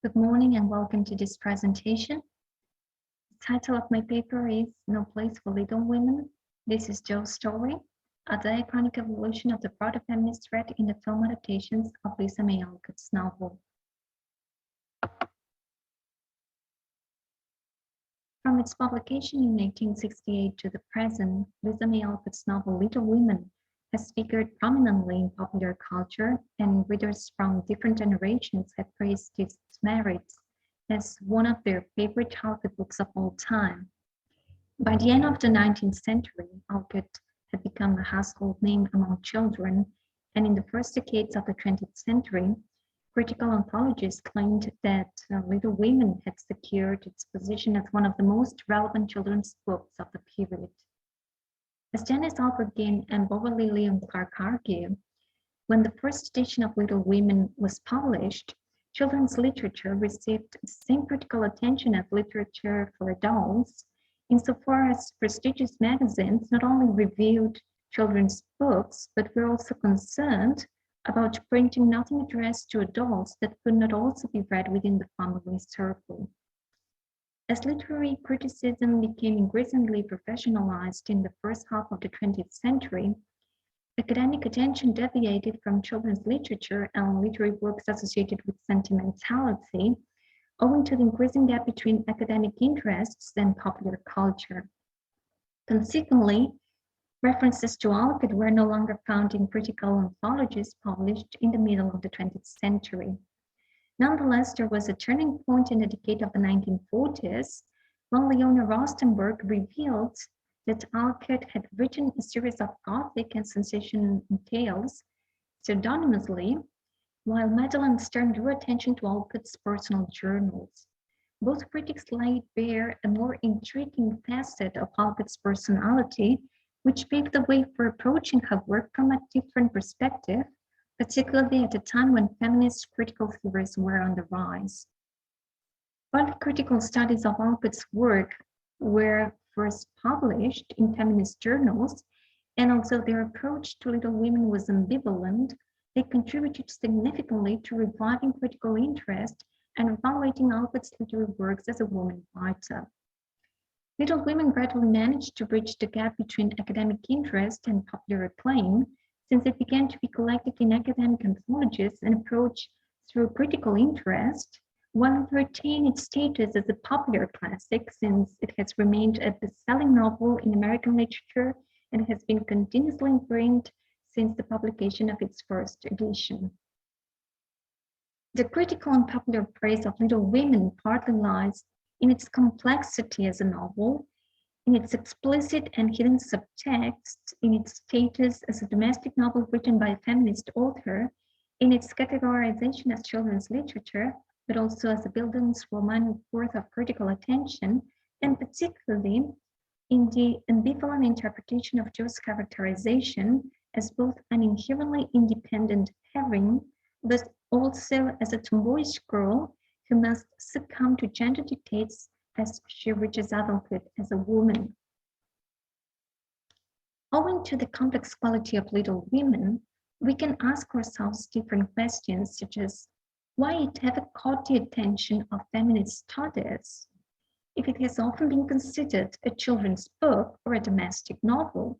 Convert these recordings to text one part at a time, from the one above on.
Good morning and welcome to this presentation. The title of my paper is No Place for Little Women. This is Jo's story, a diachronic evolution of the Protofeminist thread in the film adaptations of Louisa May Alcott's novel. From its publication in 1868 to the present, Louisa May Alcott's novel Little Women has figured prominently in popular culture, and readers from different generations have praised its merits as one of their favorite childhood books of all time. By the end of the 19th century, Alcott had become a household name among children, and in the first decades of the 20th century, critical anthologists claimed that Little Women had secured its position as one of the most relevant children's books of the period. As Janice Albertine and Beverly Leon Clark argue, when the first edition of Little Women was published, children's literature received the same critical attention as literature for adults, insofar as prestigious magazines not only reviewed children's books, but were also concerned about printing nothing addressed to adults that could not also be read within the family circle. As literary criticism became increasingly professionalized in the first half of the 20th century, academic attention deviated from children's literature and literary works associated with sentimentality, owing to the increasing gap between academic interests and popular culture. Consequently, references to Alcott were no longer found in critical anthologies published in the middle of the 20th century. Nonetheless, there was a turning point in the decade of the 1940s when Leona Rostenberg revealed that Alcott had written a series of Gothic and sensational tales pseudonymously, while Madeline Stern drew attention to Alcott's personal journals. Both critics laid bare a more intriguing facet of Alcott's personality, which paved the way for approaching her work from a different perspective, particularly at a time when feminist critical theories were on the rise. Early critical studies of Alcott's work were first published in feminist journals, and although their approach to Little Women was ambivalent, they contributed significantly to reviving critical interest and evaluating Alcott's literary works as a woman writer. Little Women gradually managed to bridge the gap between academic interest and popular acclaim, since it began to be collected in academic anthologies and approached through critical interest, while it retained its status as a popular classic since it has remained a best-selling novel in American literature and has been continuously improved since the publication of its first edition. The critical and popular praise of Little Women partly lies in its complexity as a novel, in its explicit and hidden subtext, in its status as a domestic novel written by a feminist author, in its categorization as children's literature, but also as a Bildungsroman worth of critical attention, and particularly in the ambivalent interpretation of Jo's characterization as both an inherently independent heroine, but also as a tomboyish girl who must succumb to gender dictates as she reaches adulthood as a woman. Owing to the complex quality of Little Women, we can ask ourselves different questions, such as why it ever caught the attention of feminist studies, if it has often been considered a children's book or a domestic novel.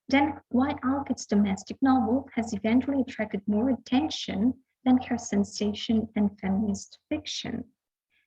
Then why Alcott's domestic novel has eventually attracted more attention than her sensation and feminist fiction.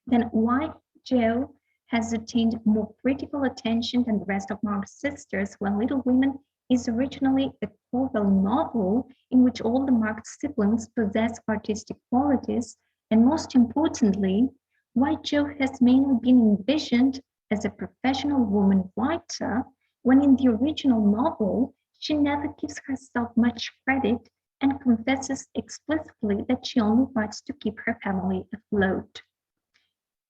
Then why Jo has attained more critical attention than the rest of Mark's sisters, when Little Women is originally a choral novel in which all the Marx siblings possess artistic qualities, and most importantly, why Jo has mainly been envisioned as a professional woman writer, when in the original novel, she never gives herself much credit and confesses explicitly that she only writes to keep her family afloat.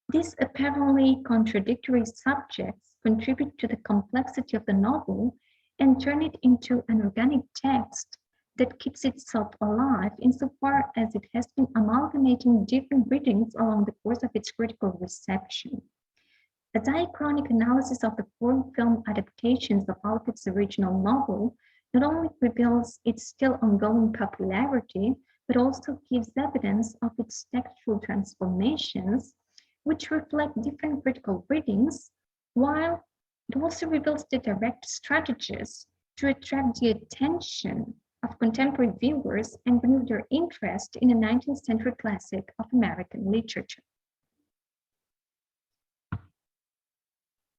These apparently contradictory subjects contribute to the complexity of the novel and turn it into an organic text that keeps itself alive insofar as it has been amalgamating different readings along the course of its critical reception. A diachronic analysis of the four film adaptations of Alcott's original novel not only reveals its still ongoing popularity, but also gives evidence of its textual transformations, which reflect different critical readings, while it also reveals the direct strategies to attract the attention of contemporary viewers and renew their interest in a 19th century classic of American literature.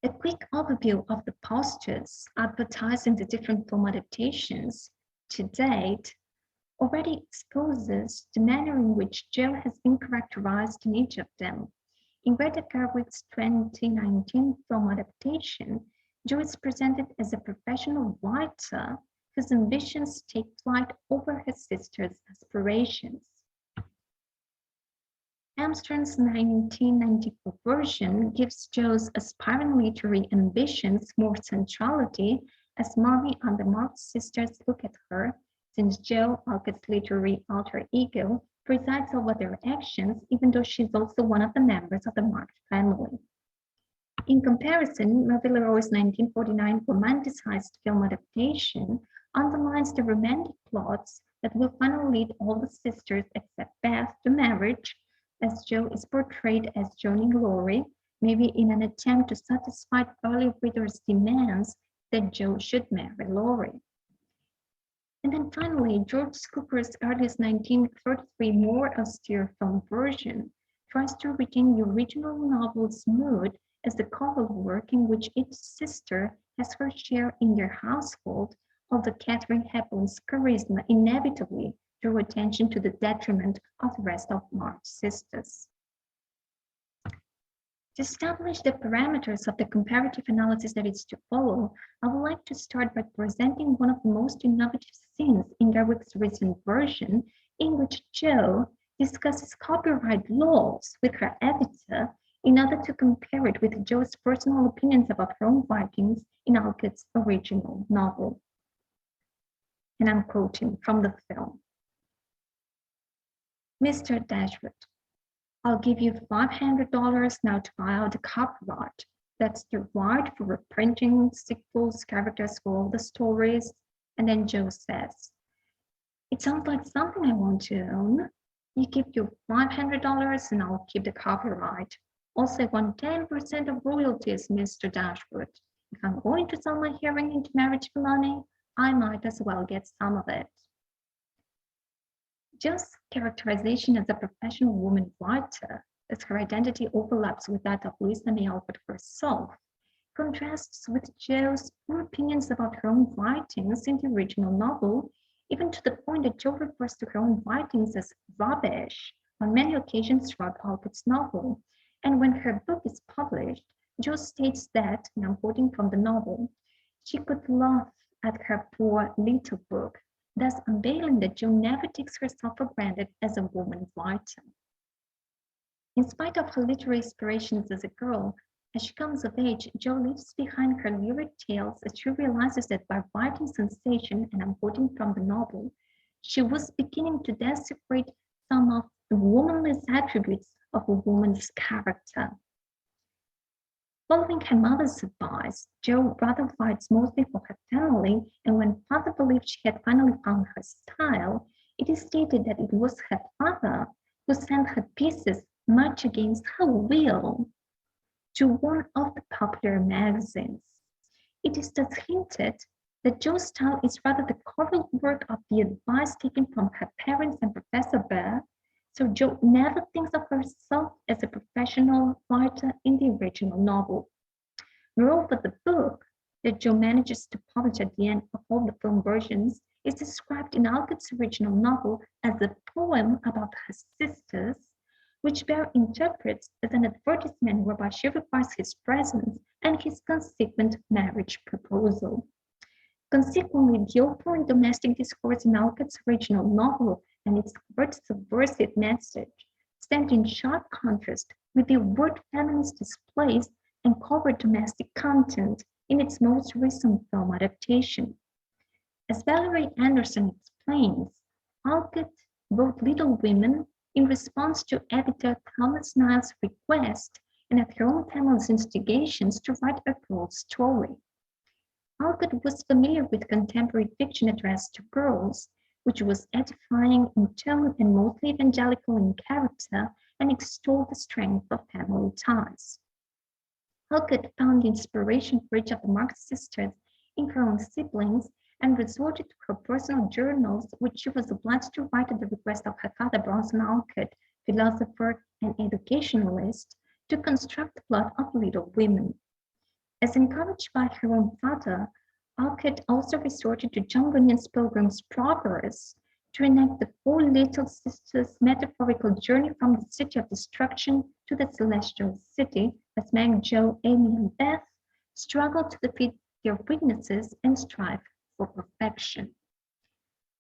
A quick overview of the posters advertised in the different film adaptations to date already exposes the manner in which Jo has been characterized in each of them. In Greta Gerwig's 2019 film adaptation, Jo is presented as a professional writer whose ambitions take flight over her sister's aspirations. Armstrong's 1994 version gives Jo's aspiring literary ambitions more centrality as Marie and the Marx sisters look at her, since Jo, Alcott's literary alter ego, presides over their actions, even though she's also one of the members of the Marx family. In comparison, Marie Leroy's 1949 romanticized film adaptation underlines the romantic plots that will finally lead all the sisters except Beth to marriage, as Jo is portrayed as joining Laurie, maybe in an attempt to satisfy early readers' demands that Jo should marry Laurie. And then finally, George Cooper's earliest 1933 more austere film version tries to retain the original novel's mood as the choral work in which each sister has her share in their household, although Katharine Hepburn's charisma inevitably drew attention to the detriment of the rest of Marx's sisters. To establish the parameters of the comparative analysis that is to follow, I would like to start by presenting one of the most innovative scenes in Gerwig's recent version, in which Jo discusses copyright laws with her editor in order to compare it with Jo's personal opinions about her own writings in Alcott's original novel. And I'm quoting from the film. Mr. Dashwood, I'll give you $500 now to buy out the copyright. That's the right for reprinting sequels, characters for all the stories. And then Jo says, it sounds like something I want to own. You keep your $500 and I'll keep the copyright. Also, I want 10% of royalties, Mr. Dashwood. If I'm going to sell my hearing into marriage for money, I might as well get some of it. Jo's characterization as a professional woman writer, as her identity overlaps with that of Louisa May Alcott herself, contrasts with Jo's poor opinions about her own writings in the original novel, even to the point that Jo refers to her own writings as rubbish on many occasions throughout Alcott's novel. And when her book is published, Jo states that, and I'm quoting from the novel, she could laugh at her poor little book, thus unveiling that Jo never takes herself for granted as a woman writer. In spite of her literary aspirations as a girl, as she comes of age, Jo leaves behind her lyric tales as she realizes that by writing sensation, and I'm quoting from the novel, she was beginning to desecrate some of the womanless attributes of a woman's character. Following her mother's advice, Jo rather writes mostly for her family, and when father believed she had finally found her style, it is stated that it was her father who sent her pieces much against her will to one of the popular magazines. It is thus hinted that Jo's style is rather the choral work of the advice taken from her parents and Professor Bear, so Jo never thinks of herself as a professional writer in the original novel. Moreover, the book that Jo manages to publish at the end of all the film versions is described in Alcott's original novel as a poem about her sisters, which Bear interprets as an advertisement whereby she requires his presence and his consequent marriage proposal. Consequently, the opulent domestic discourse in Alcott's original novel and its subversive message stand in sharp contrast with the overt feminist displays and covert domestic content in its most recent film adaptation. As Valerie Anderson explains, Alcott wrote Little Women in response to editor Thomas Niles' request and at her own family's instigations to write a girl's story. Alcott was familiar with contemporary fiction addressed to girls, which was edifying in tone and mostly evangelical in character, and extolled the strength of family ties. Alcott found inspiration for each of the Marx sisters in her own siblings and resorted to her personal journals, which she was obliged to write at the request of her father, Bronson Alcott, philosopher and educationalist, to construct the plot of Little Women. As encouraged by her own father, Alcott also resorted to John Bunyan's Pilgrim's Progress to enact the four little sisters' metaphorical journey from the city of destruction to the celestial city, as Meg, Jo, Amy, and Beth struggle to defeat their weaknesses and strive for perfection.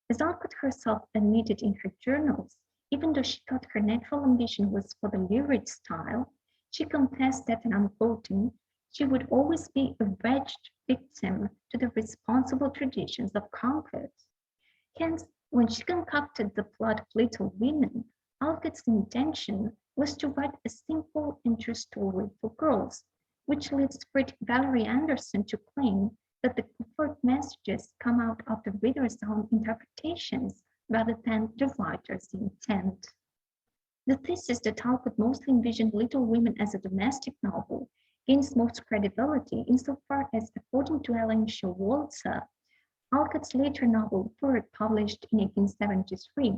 As Alcott herself admitted in her journals, even though she thought her natural ambition was for the lyric style, she confessed that, and I'm quoting, she would always be a wretched victim to the responsible traditions of Concord. Hence, when she concocted the plot of Little Women, Alcott's intention was to write a simple and true story for girls, which leads critic Valerie Anderson to claim that the comfort messages come out of the reader's own interpretations rather than the writer's intent. The thesis that Alcott mostly envisioned Little Women as a domestic novel gains most credibility insofar as, according to Ellen Showalter, Alcott's later novel Bird, published in 1873,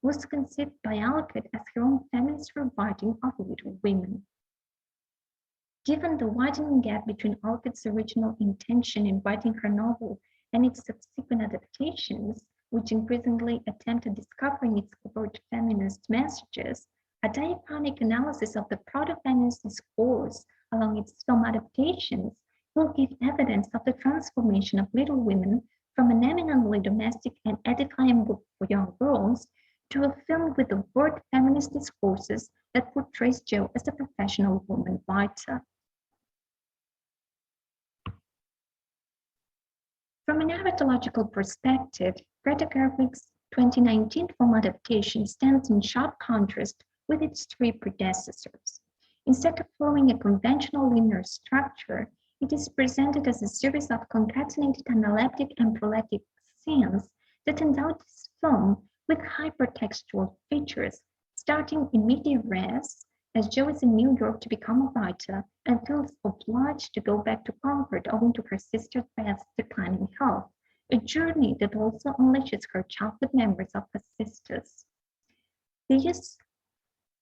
was conceived by Alcott as her own feminist rewriting of Little Women. Given the widening gap between Alcott's original intention in writing her novel and its subsequent adaptations, which increasingly attempted discovering its overt feminist messages, a diachronic analysis of the proto-feminist discourse along its film adaptations will give evidence of the transformation of Little Women from an eminently domestic and edifying book for young girls to a film with overt feminist discourses that portrays Jo as a professional woman writer. From a narratological perspective, Greta Gerwig's 2019 film adaptation stands in sharp contrast with its three predecessors. Instead of following a conventional linear structure, it is presented as a series of concatenated analeptic and proleptic scenes that endow this film with hypertextual features, starting in medias res, as Jo is in New York to become a writer and feels obliged to go back to Concord owing to her sister Beth's declining health, a journey that also unleashes her childhood memories of her sisters. The use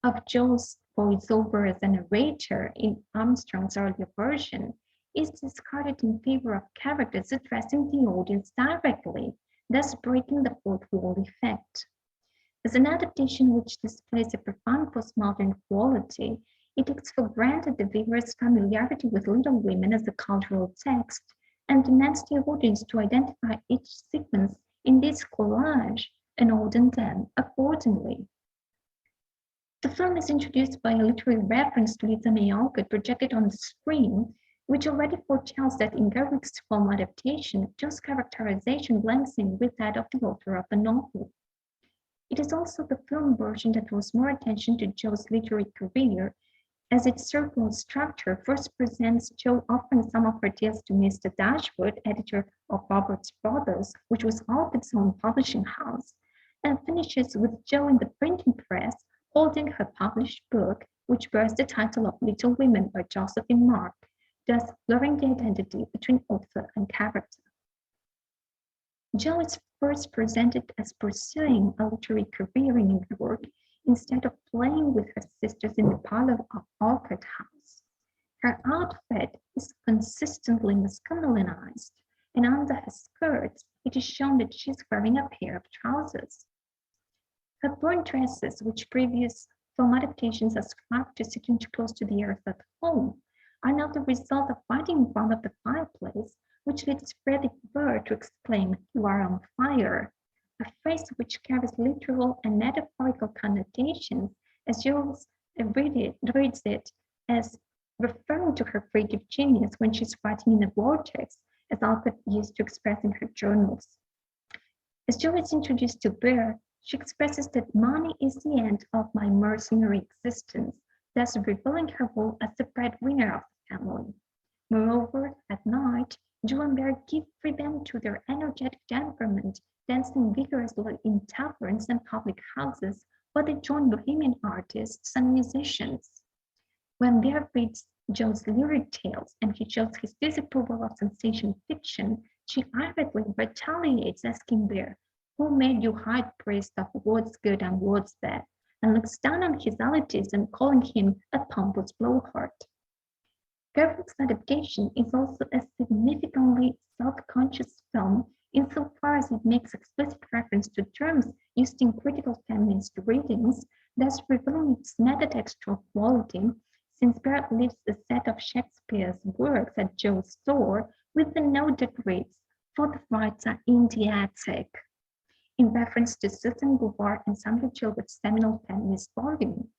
of Jo's voiceover as a narrator in Armstrong's earlier version is discarded in favor of characters addressing the audience directly, thus breaking the fourth wall effect. As an adaptation which displays a profound postmodern quality, it takes for granted the viewer's familiarity with Little Women as a cultural text and demands the audience to identify each sequence in this collage and order them accordingly. The film is introduced by a literary reference to Louisa May Alcott projected on the screen, which already foretells that in Gerwig's film adaptation, Jo's characterization blends in with that of the author of the novel. It is also the film version that draws more attention to Jo's literary career, as its circular structure first presents Jo offering some of her tales to Mr. Dashwood, editor of Roberts Brothers, which was Alcott's own publishing house, and finishes with Jo in the printing press holding her published book, which bears the title of Little Women by Josephine Mark, thus blurring the identity between author and character. Jo is first presented as pursuing a literary career in New York instead of playing with her sisters in the parlor of Alcott House. Her outfit is consistently masculinized, and under her skirts, it is shown that she is wearing a pair of trousers. Her burnt dresses, which previous film adaptations ascribed to sitting too close to the earth at home, are now the result of fighting in front of the fireplace, which leads Frederick Burr to exclaim, "You are on fire," a phrase which carries literal and metaphorical connotations, as Jules reads it as referring to her creative genius when she's writing in a vortex, as Alcott used to express in her journals. As Jo is introduced to Burr, she expresses that money is the end of my mercenary existence, thus revealing her role as the breadwinner of the family. Moreover, at night, Joe and Bear give free vent to their energetic temperament, dancing vigorously in taverns and public houses, while they join bohemian artists and musicians. When Bear reads Joe's lyric tales and he shows his disapproval of sensation fiction, she ironically retaliates, asking Bear, "Who made you high priest of what's good and what's bad?" and looks down on his elitism, calling him a pompous blowhard. Gerwig's adaptation is also a significantly self-conscious film insofar as it makes explicit reference to terms used in critical feminist readings, thus revealing its metatextual quality, since Barrett leaves the set of Shakespeare's works at Joe's door with the note that reads, "For the rights are in the attic," in reference to Susan Bouvard and Sandra Gilbert's seminal feminist volume,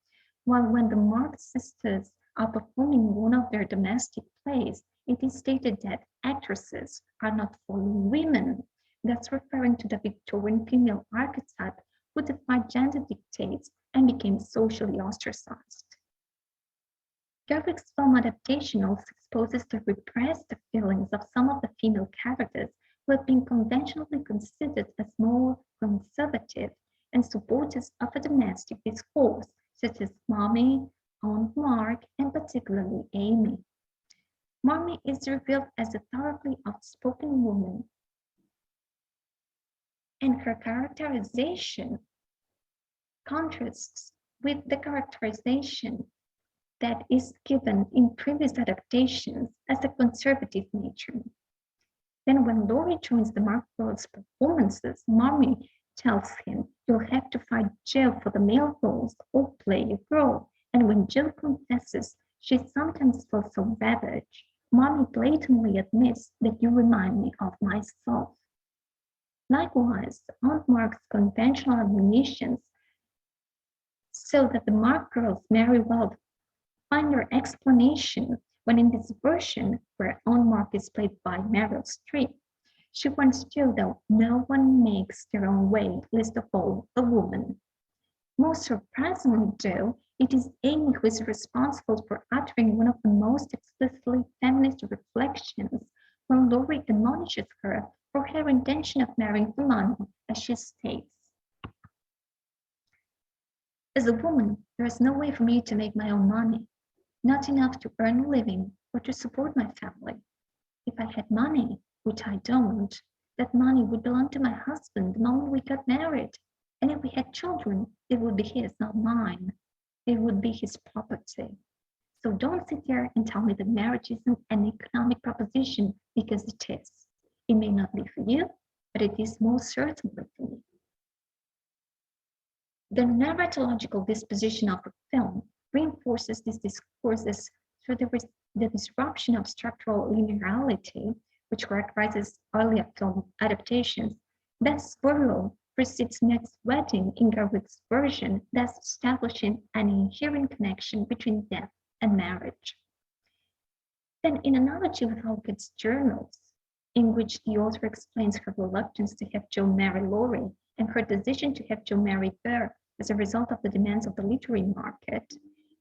while when the Marx sisters are performing one of their domestic plays, it is stated that actresses are not fallen women, thus referring to the Victorian female archetype who defied gender dictates and became socially ostracized. Gerwig's film adaptation also exposes the repressed feelings of some of the female characters who have been conventionally considered as more conservative and supporters of a domestic discourse, such as Mommy, Aunt Mark, and particularly Amy. Mommy is revealed as a thoroughly outspoken woman, and her characterization contrasts with the characterization that is given in previous adaptations as a conservative matron. Then when Laurie joins the Mark Girls' performances, Mommy tells him, "You'll have to fight Joe for the male roles or play a girl." And when Jill confesses she sometimes feels so ravaged, Mommy blatantly admits that "you remind me of myself." Likewise, Aunt Mark's conventional admonitions so that the Mark girls marry well find their explanation when in this version, where Aunt Mark is played by Meryl Streep, she warns Jill that no one makes their own way, least of all a woman. Most surprisingly, though, it is Amy who is responsible for uttering one of the most explicitly feminist reflections when Laurie admonishes her for her intention of marrying for money, as she states. "As a woman, there is no way for me to make my own money, not enough to earn a living or to support my family. If I had money, which I don't, that money would belong to my husband the moment we got married. And if we had children, it would be his, not mine. It would be his property. So don't sit there and tell me that marriage isn't an economic proposition, because it is. It may not be for you, but it is most certainly for me." The narratological disposition of the film reinforces these discourses through the disruption of structural linearity, which characterizes earlier film adaptations. Thus, burial precedes next wedding in Gerwig's version, thus establishing an inherent connection between death and marriage. Then, in analogy with Alcott's journals, in which the author explains her reluctance to have Joe marry Laurie and her decision to have Joe marry Bear as a result of the demands of the literary market,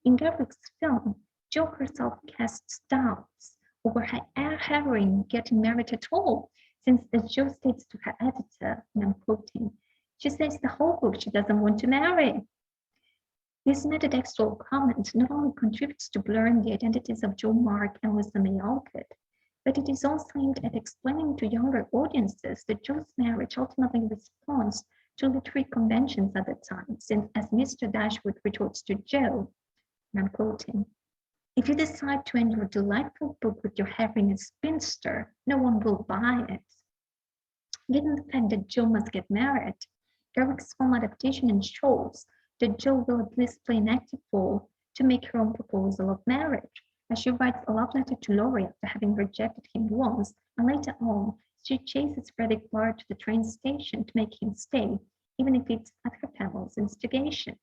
in Gerwig's film, Jo herself casts doubts over her heroine getting married at all, since, as Jo states to her editor, and I'm quoting, she says the whole book she doesn't want to marry. This metatextual comment not only contributes to blurring the identities of Jo Mark and Louisa May Alcott, but it is also aimed at explaining to younger audiences that Jo's marriage ultimately responds to literary conventions at the time, since, as Mr. Dashwood retorts to Jo, and I'm quoting, "If you decide to end your delightful book with your having a spinster, no one will buy it." Given the fact that Jo must get married, Gerwig's film adaptation ensures that Jo will at least play an active role to make her own proposal of marriage, as she writes a love letter to Laurie after having rejected him once, and later on, she chases Frederick Bard to the train station to make him stay, even if it's at her family's instigation.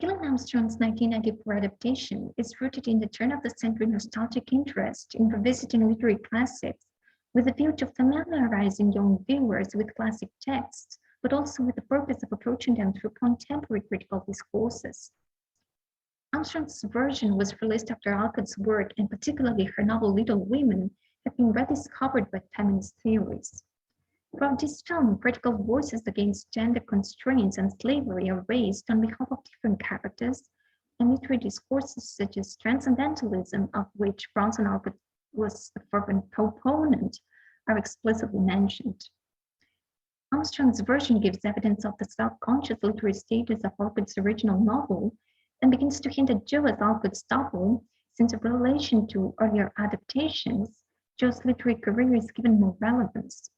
Gillian Armstrong's 1994 adaptation is rooted in the turn-of-the-century nostalgic interest in revisiting literary classics, with a view to familiarizing young viewers with classic texts, but also with the purpose of approaching them through contemporary critical discourses. Armstrong's version was released after Alcott's work, and particularly her novel Little Women, had been rediscovered by feminist theories. Throughout this film, critical voices against gender constraints and slavery are raised on behalf of different characters, and literary discourses such as transcendentalism, of which Bronson Alcott was a fervent proponent, are explicitly mentioned. Armstrong's version gives evidence of the self-conscious literary status of Alcott's original novel and begins to hint at Jo as Alcott's double, since in relation to earlier adaptations, Jo's literary career is given more relevance.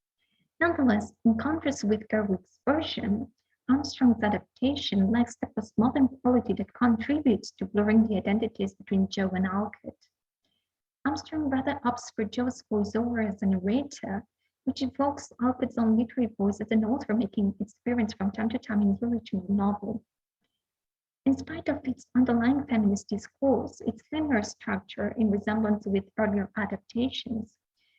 Nonetheless, in contrast with Gerwig's version, Armstrong's adaptation lacks the postmodern quality that contributes to blurring the identities between Jo and Alcott. Armstrong rather opts for Jo's voiceover as a narrator, which evokes Alcott's own literary voice as an author making its appearance from time to time in the original novel. In spite of its underlying feminist discourse, its linear structure, in resemblance with earlier adaptations,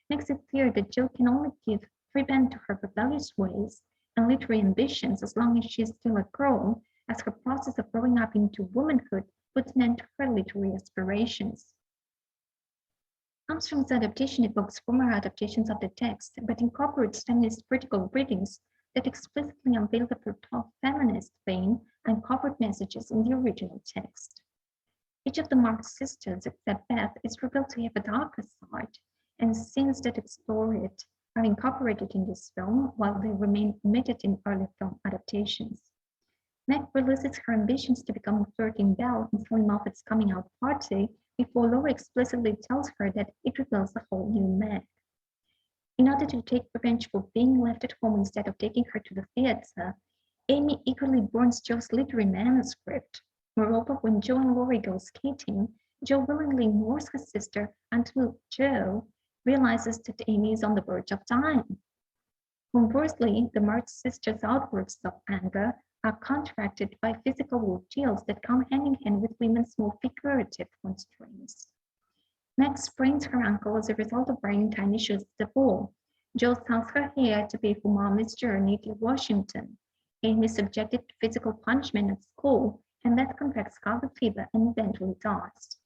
makes it clear that Jo can only give free bend to her rebellious ways and literary ambitions as long as she is still a girl, as her process of growing up into womanhood puts an end to her literary aspirations. Armstrong's adaptation evokes former adaptations of the text, but incorporates feminist critical readings that explicitly unveil the proto-feminist vein and covert messages in the original text. Each of the Marx sisters, except Beth, is revealed to have a darker side, and scenes that explore it are incorporated in this film, while they remain omitted in earlier film adaptations. Meg releases her ambitions to become a flirting belle in Sally Moffat's coming-out party before Laura explicitly tells her that it reveals a whole new Meg. In order to take revenge for being left at home instead of taking her to the theater, Amy eagerly burns Jo's literary manuscript. Moreover, when Jo and Laurie go skating, Jo willingly ignores her sister until Jo realizes that Amy is on the verge of dying. Conversely, the Marx sisters' outbursts of anger are contracted by physical ordeals that come hand in hand with women's more figurative constraints. Meg sprains her ankle as a result of wearing tiny shoes at the ball. Jo sells her hair to pay for Mommy's journey to Washington. Amy is subjected to physical punishment at school, and Beth contracts scarlet fever and eventually dies.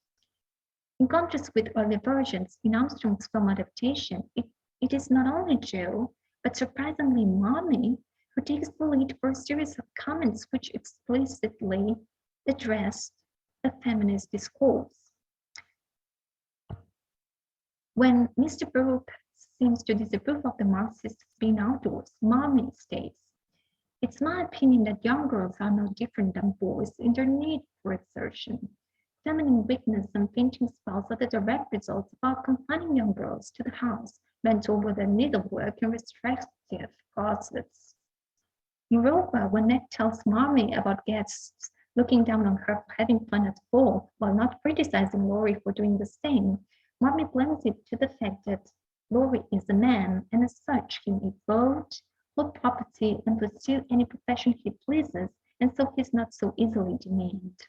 In contrast with early versions, in Armstrong's film adaptation, it is not only Jo, but surprisingly Mommy, who takes the lead for a series of comments which explicitly address the feminist discourse. When Mr. Brooke seems to disapprove of the Marxists being outdoors, Mommy states, "It's my opinion that young girls are no different than boys in their need for exertion. Feminine weakness and fainting spells are the direct results of our confining young girls to the house, bent over their needlework in restrictive corsets." Moreover, when Meg tells Mommy about guests looking down on her for having fun at ball while not criticizing Laurie for doing the same, Mommy blames it to the fact that Laurie is a man, and as such he may vote, hold property, and pursue any profession he pleases, and so he's not so easily demeaned.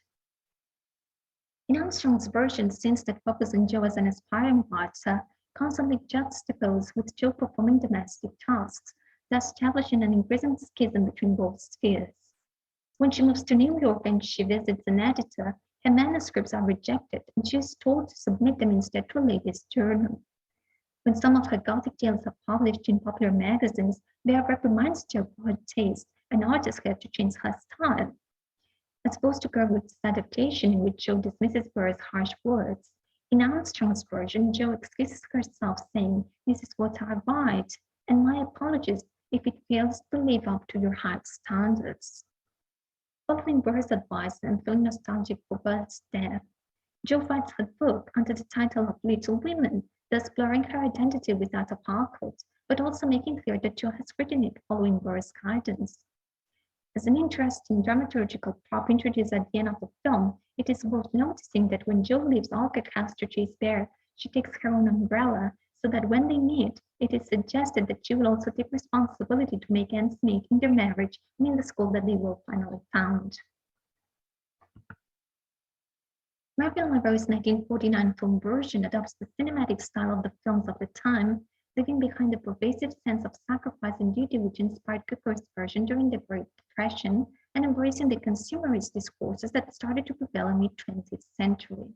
In Armstrong's version, scenes that focus on Jo as an aspiring artist constantly juxtaposed with Jo performing domestic tasks, thus establishing an increasing schism between both spheres. When she moves to New York and she visits an editor, her manuscripts are rejected, and she is told to submit them instead to a lady's journal. When some of her Gothic tales are published in popular magazines, Bear reprimands Jo for her taste, and artists have to change her style. As opposed to Gerwig's adaptation, in which Jo dismisses Bear's harsh words, in Armstrong's version, Jo excuses herself, saying, "This is what I write, and my apologies if it fails to live up to your high standards." Following Bear's advice and feeling nostalgic for Bear's death, Jo writes her book under the title of Little Women, thus blurring her identity with that of Alcott, but also making clear that Jo has written it following Bear's guidance. As an interesting dramaturgical prop introduced at the end of the film, it is worth noticing that when Jo leaves Alcott house to chase Bear, she takes her own umbrella, so that when they meet, it is suggested that she will also take responsibility to make ends meet in their marriage and in the school that they will finally found. Marvin LaRoe's 1949 film version adopts the cinematic style of the films of the time, leaving behind the pervasive sense of sacrifice and duty which inspired Cooper's version during the Great Depression, and embracing the consumerist discourses that started to prevail in the mid-20th century.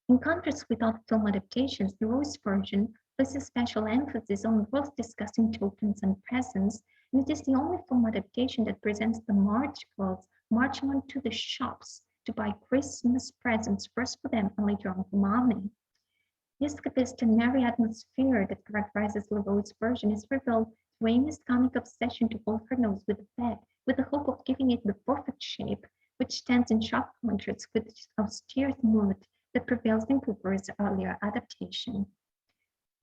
In contrast with other film adaptations, the Rose version places special emphasis on both discussing tokens and presents, and it is the only film adaptation that presents the March girls marching onto the shops to buy Christmas presents, first for them and later on for mommy. The escapist and merry atmosphere that characterizes Leroy's version is revealed through Amy's comic obsession to hold her nose with a bag, with the hope of giving it the perfect shape, which stands in sharp contrast with the austere mood that prevails in Cooper's earlier adaptation.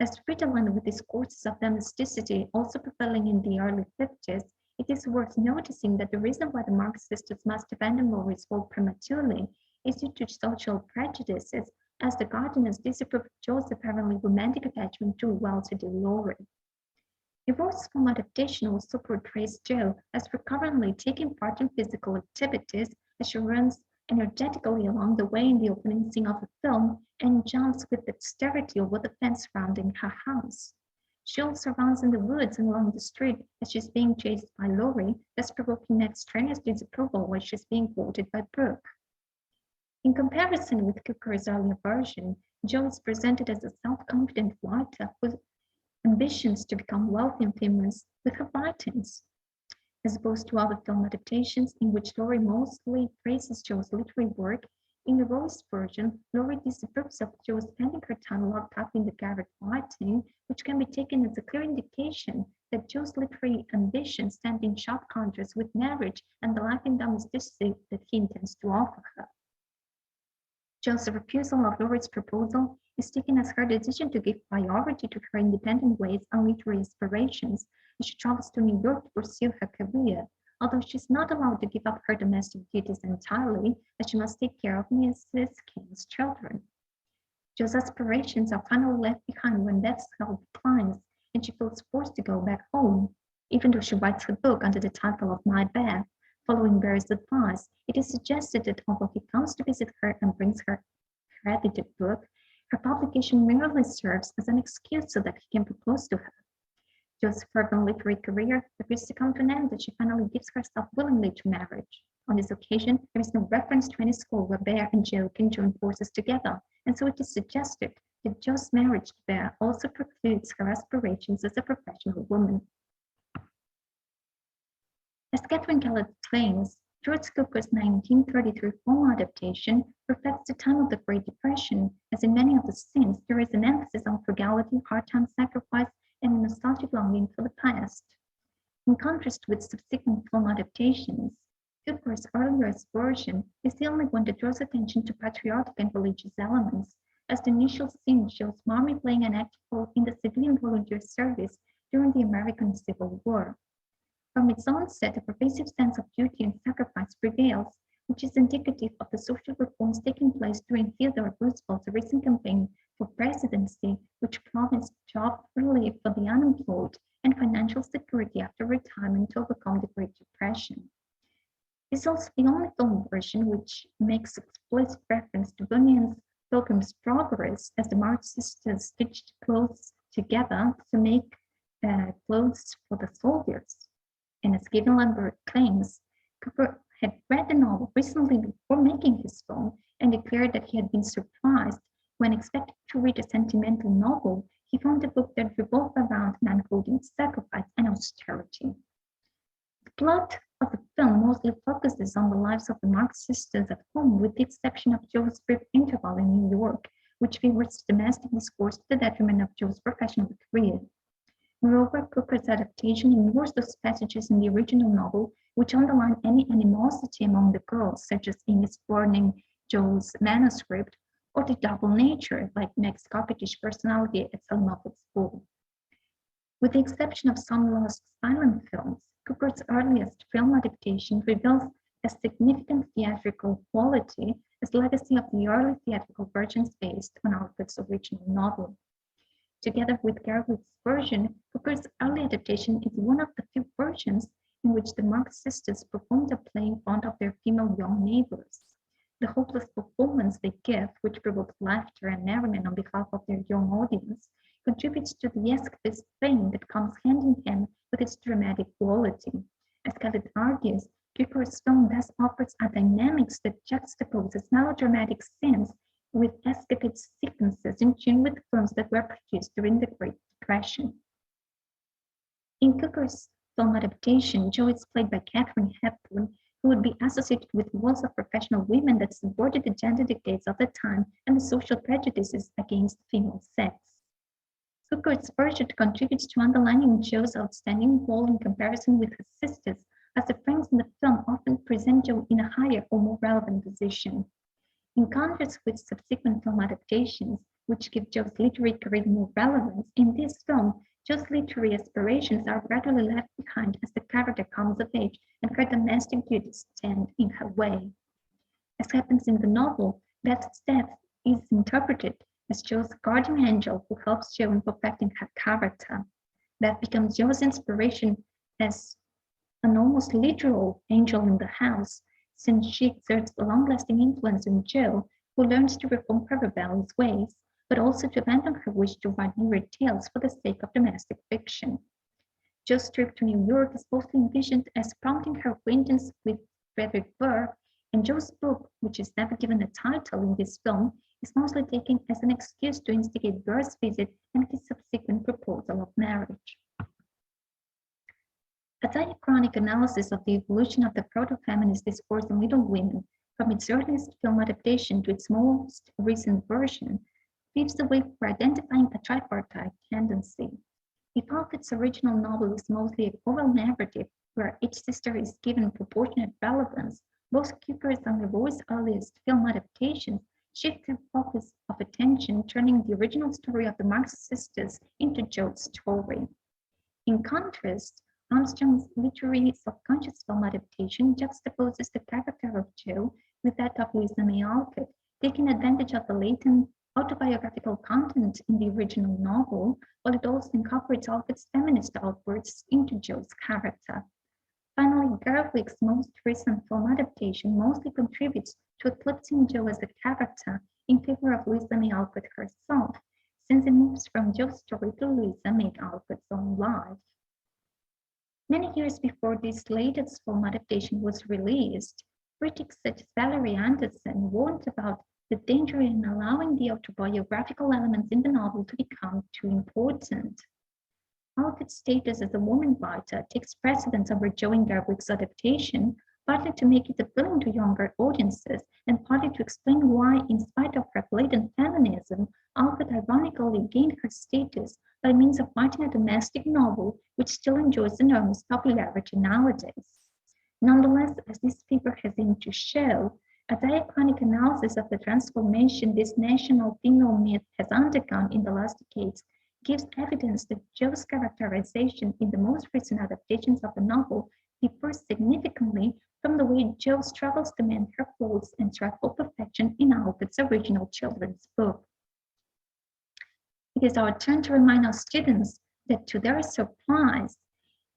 As redolent with discourses of domesticity also prevailing in the early 50s, it is worth noticing that the reason why the Marx sisters must abandon Laurie's role prematurely is due to social prejudices, as the gardeners disapprove of Joe's apparently romantic attachment to well-to-do Laurie. The Rose film adaptation also portrays Jo as recurrently taking part in physical activities as she runs energetically along the way in the opening scene of the film and jumps with dexterity over the fence surrounding her house. She also runs in the woods and along the street as she's being chased by Laurie, thus provoking Ned's strenuous disapproval while she's being courted by Brooke. In comparison with Cooper's earlier version, Jo is presented as a self-confident writer with ambitions to become wealthy and famous with her writings. As opposed to other film adaptations in which Laurie mostly praises Jo's literary work, in the Rose version, Laurie disapproves of Jo spending her time locked up in the garret writing, which can be taken as a clear indication that Jo's literary ambitions stand in sharp contrast with marriage and the life in domesticity that he intends to offer her. Jo's refusal of Laurie's proposal is taken as her decision to give priority to her independent ways and literary aspirations as she travels to New York to pursue her career, although she's not allowed to give up her domestic duties entirely, as she must take care of Mrs. King's children. Jo's aspirations are finally left behind when Beth's health declines, and she feels forced to go back home. Even though she writes her book under the title of My Beth, following Barry's advice, it is suggested that although he comes to visit her and brings her edited book, her publication merely serves as an excuse so that he can propose to her. Jo's fervent literary career appears to come to an end as she finally gives herself willingly to marriage. On this occasion, there is no reference to any school where Bear and Jo can join forces together, and so it is suggested that Jo's marriage to Bear also precludes her aspirations as a professional woman. As Catherine Keller claims, George Cooper's 1933 film adaptation reflects the time of the Great Depression, as in many of the scenes there is an emphasis on frugality, hard time sacrifice, and a nostalgic longing for the past. In contrast with subsequent film adaptations, Cooper's earliest version is the only one that draws attention to patriotic and religious elements, as the initial scene shows Mommy playing an active role in the civilian volunteer service during the American Civil War. From its onset, a pervasive sense of duty and sacrifice prevails, which is indicative of the social reforms taking place during Theodore Roosevelt's recent campaign for presidency, which promised job relief for the unemployed and financial security after retirement to overcome the Great Depression. This is also the only film version which makes explicit reference to Bunyan's Pilgrim's Progress, as the March sisters stitched clothes together to make clothes for the soldiers. And as Gideon Lambert claims, Cooper had read the novel recently before making his film and declared that he had been surprised when expecting to read a sentimental novel, he found a book that revolved around an uncoding sacrifice and austerity. The plot of the film mostly focuses on the lives of the Marx sisters at home, with the exception of Jo's brief interval in New York, which figures domestic discourse to the detriment of Jo's professional career. Moreover, Cooper's adaptation ignores those passages in the original novel which underline any animosity among the girls, such as Amy's burning Jo's manuscript, or the double nature, like Meg's coquettish personality at Selma school. With the exception of some lost silent films, Cooper's earliest film adaptation reveals a significant theatrical quality as legacy of the early theatrical versions based on Alcott's original novel. Together with Garwood's version, Cooper's early adaptation is one of the few versions in which the Marx sisters performed a play in front of their female young neighbors. The hopeless performance they give, which provokes laughter and merriment on behalf of their young audience, contributes to the escapist theme that comes hand in hand with its dramatic quality. As Kellett argues, Cooper's film thus offers a dynamics that juxtaposes melodramatic scenes with escapade sequences in tune with films that were produced during the Great Depression. In Cooper's film adaptation, Jo is played by Katharine Hepburn, who would be associated with roles of professional women that supported the gender dictates of the time and the social prejudices against the female sex. Cooper's version contributes to underlining Jo's outstanding role in comparison with her sisters, as the friends in the film often present Jo in a higher or more relevant position. In contrast with subsequent film adaptations, which give Jo's literary career more relevance, in this film, Jo's literary aspirations are gradually left behind as the character comes of age and her domestic duties stand in her way. As happens in the novel, Beth's death is interpreted as Jo's guardian angel who helps Jo in perfecting her character. Beth becomes Jo's inspiration as an almost literal angel in the house, since she exerts a long-lasting influence on Jo, who learns to reform her rebellious ways, but also to abandon her wish to write mirrored tales for the sake of domestic fiction. Jo's trip to New York is mostly envisioned as prompting her acquaintance with Frederick Burr, and Jo's book, which is never given a title in this film, is mostly taken as an excuse to instigate Burr's visit and his subsequent proposal of marriage. A diachronic analysis of the evolution of the proto-feminist discourse on Little Women, from its earliest film adaptation to its most recent version, paves the way for identifying a tripartite tendency. If Alcott's original novel is mostly an oral narrative where each sister is given proportionate relevance, both Cooper's and Leroy's earliest film adaptations shift their focus of attention, turning the original story of the Marx sisters into Jo's story. In contrast, Armstrong's literary subconscious film adaptation juxtaposes the character of Jo with that of Louisa May Alcott, taking advantage of the latent autobiographical content in the original novel, while it also incorporates Alcott's feminist outbursts into Jo's character. Finally, Gerwig's most recent film adaptation mostly contributes to eclipsing Jo as a character in favor of Louisa May Alcott herself, since it moves from Jo's story to Louisa May Alcott's own life. Many years before this latest film adaptation was released, critics such as Valerie Anderson warned about the danger in allowing the autobiographical elements in the novel to become too important. Alcott's status as a woman writer takes precedence over Jo and Gerwig's adaptation, partly to make it appealing to younger audiences and partly to explain why, in spite of her blatant feminism, Alcott ironically gained her status by means of writing a domestic novel which still enjoys enormous popularity nowadays. Nonetheless, as this paper has aimed to show, a diachronic analysis of the transformation this national female myth has undergone in the last decades gives evidence that Jo's characterization in the most recent adaptations of the novel differs significantly from the way Jo struggles to mend her faults and strive for perfection in Alcott's original children's book. It is our turn to remind our students that, to their surprise,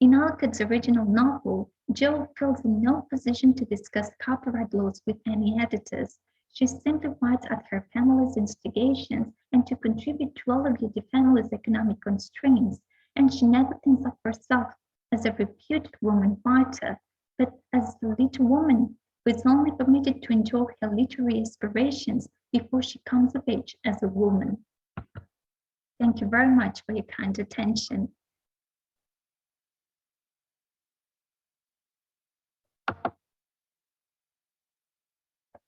in Alcott's original novel, Jo feels in no position to discuss copyright laws with any editors. She simply writes at her family's instigations and to contribute to alleviate the family's economic constraints, and she never thinks of herself as a reputed woman writer, but as the little woman who is only permitted to enjoy her literary aspirations before she comes of age as a woman. Thank you very much for your kind attention.